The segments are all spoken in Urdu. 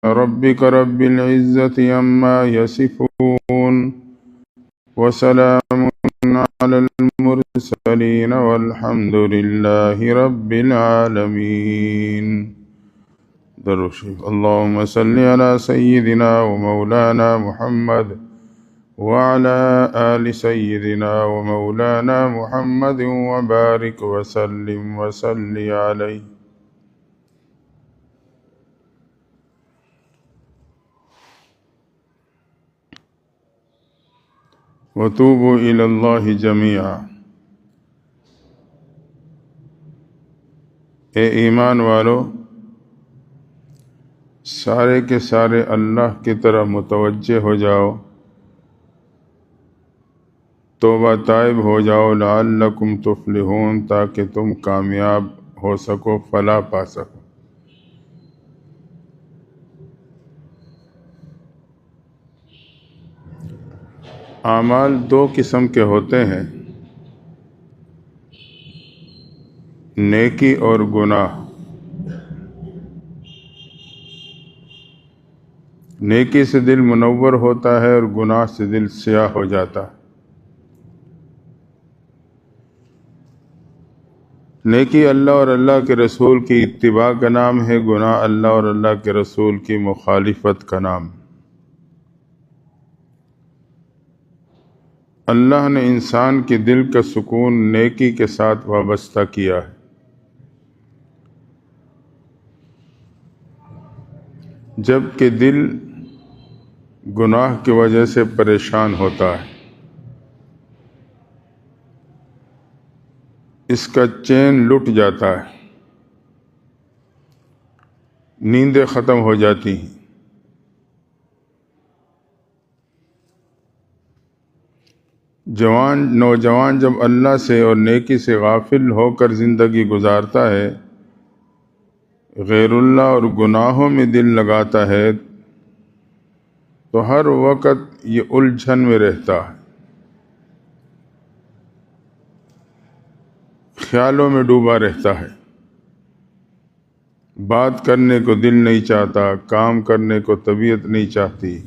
ربك رب العزة عما يصفون وسلام على المرسلين والحمد لله رب العالمين. درود شریف. اللهم صل على سيدنا ومولانا محمد وعلى آل سيدنا ومولانا محمد وبارك وسلم وصل عليه. وتوبوا إلى الله جميعا. اے ایمان والو، سارے کے سارے اللہ کی طرف متوجہ ہو جاؤ، توبہ تائب ہو جاؤ، لعلکم تفلحون، تاکہ تم کامیاب ہو سکو، فلاح پا سکو۔ اعمال دو قسم کے ہوتے ہیں، نیکی اور گناہ۔ نیکی سے دل منور ہوتا ہے اور گناہ سے دل سیاہ ہو جاتا ہے۔ نیکی اللہ اور اللہ کے رسول کی اتباع کا نام ہے، گناہ اللہ اور اللہ کے رسول کی مخالفت کا نام۔ اللہ نے انسان کے دل کا سکون نیکی کے ساتھ وابستہ کیا ہے۔ جب کہ دل گناہ کی وجہ سے پریشان ہوتا ہے، اس کا چین لٹ جاتا ہے، نیندیں ختم ہو جاتی ہیں۔ نوجوان جب اللہ سے اور نیکی سے غافل ہو کر زندگی گزارتا ہے، غیر اللہ اور گناہوں میں دل لگاتا ہے، تو ہر وقت یہ الجھن میں رہتا ہے، خیالوں میں ڈوبا رہتا ہے، بات کرنے کو دل نہیں چاہتا، کام کرنے کو طبیعت نہیں چاہتی۔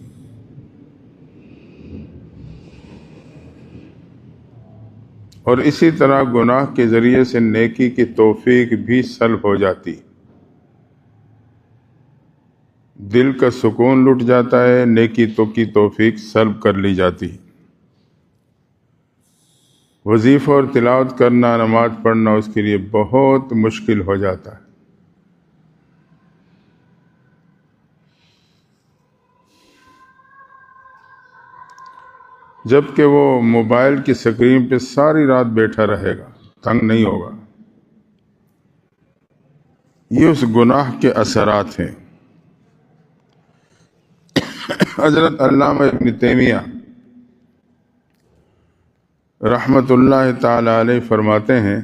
اور اسی طرح گناہ کے ذریعے سے نیکی کی توفیق بھی سلب ہو جاتی، دل کا سکون لٹ جاتا ہے، نیکی کی توفیق سلب کر لی جاتی۔ وظیفہ اور تلاوت کرنا، نماز پڑھنا اس کے لیے بہت مشکل ہو جاتا ہے۔ جبکہ وہ موبائل کی سکرین پہ ساری رات بیٹھا رہے گا، تنگ نہیں ہوگا۔ یہ اس گناہ کے اثرات ہیں۔ حضرت علامہ ابن تیمیہ رحمت اللہ تعالی علیہ فرماتے ہیں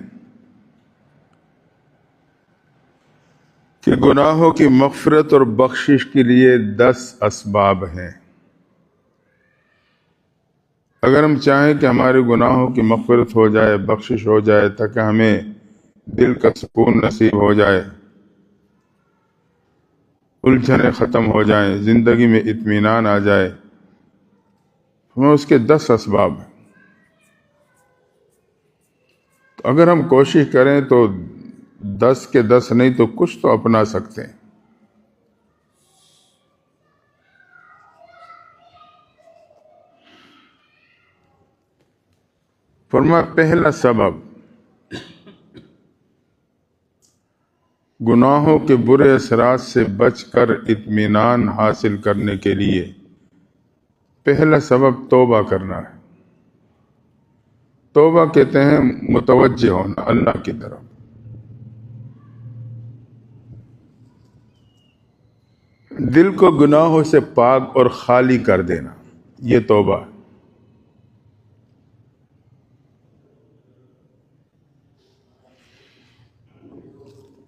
کہ گناہوں کی مغفرت اور بخشش کے لیے 10 اسباب ہیں۔ اگر ہم چاہیں کہ ہمارے گناہوں کی مغفرت ہو جائے، بخشش ہو جائے، تاکہ ہمیں دل کا سکون نصیب ہو جائے، الجھنیں ختم ہو جائیں، زندگی میں اطمینان آ جائے، ہمیں اس کے 10 اسباب ہیں۔ تو اگر ہم کوشش کریں تو 10 کے 10 نہیں تو کچھ تو اپنا سکتے ہیں۔ فرمایا پہلا سبب، گناہوں کے برے اثرات سے بچ کر اطمینان حاصل کرنے کے لیے پہلا سبب توبہ کرنا ہے۔ توبہ کہتے ہیں متوجہ ہونا اللہ کی طرف۔ دل کو گناہوں سے پاک اور خالی کر دینا، یہ توبہ ہے۔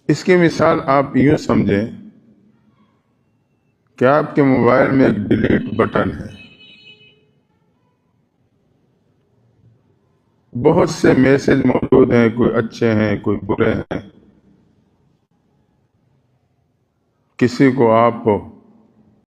اس کی مثال آپ یوں سمجھیں کہ آپ کے موبائل میں ایک ڈیلیٹ بٹن ہے، بہت سے میسج موجود ہیں، کوئی اچھے ہیں، کوئی برے ہیں، کسی کو آپ